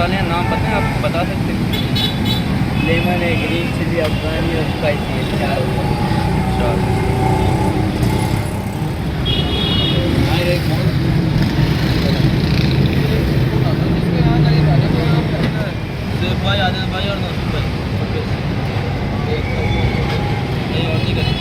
मसाले हैं, नाम पता है आप बता सकते हैं? लेमन है, ग्रीन चिली, अफगानी और स्पाइसी है, 4 भाई आदिल भाई और नौशद भाई नहीं और नहीं करें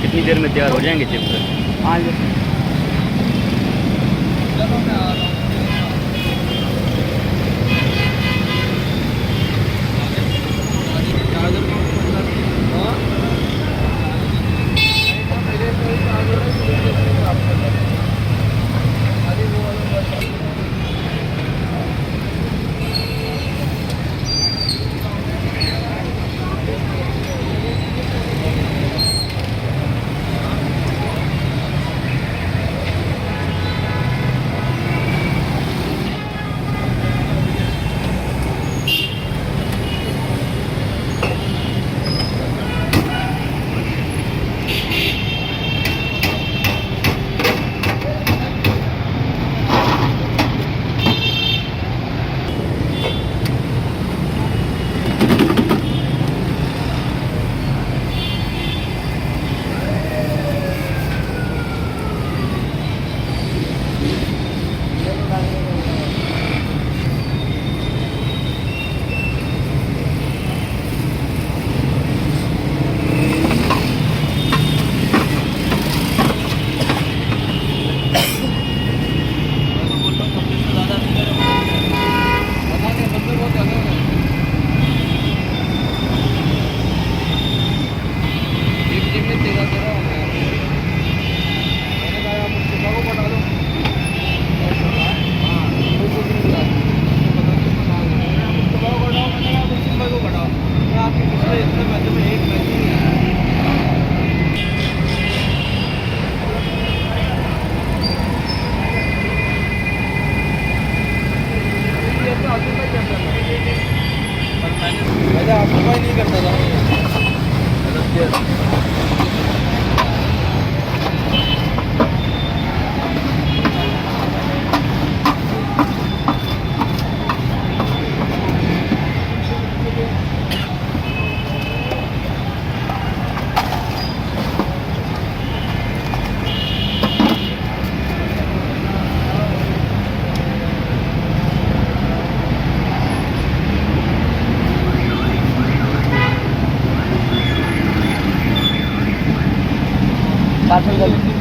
कितनी देर में तैयार हो जाएंगे चिप्स? हाँ जी। आपको भाई नहीं करता था पार्सल कर लीजिए।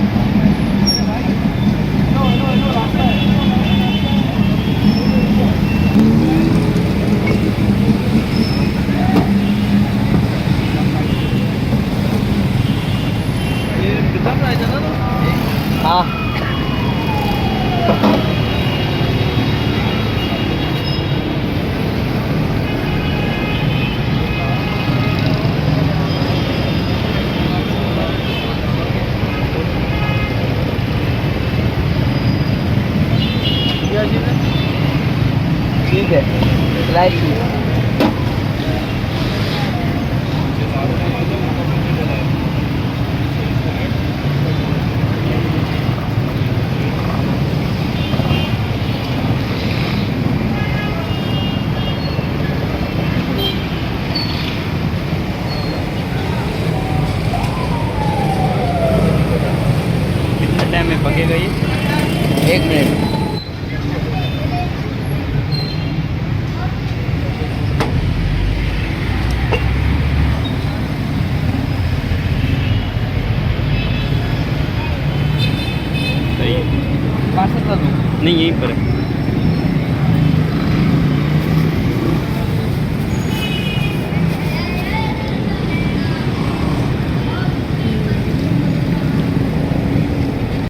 ये कितना प्राइस है ना? हाँ ठीक है, इलायची कितने टाइम में पकेगा ये? 1 मिनट। सही है। पार्सल कर दूँ? नहीं यहीं पर है।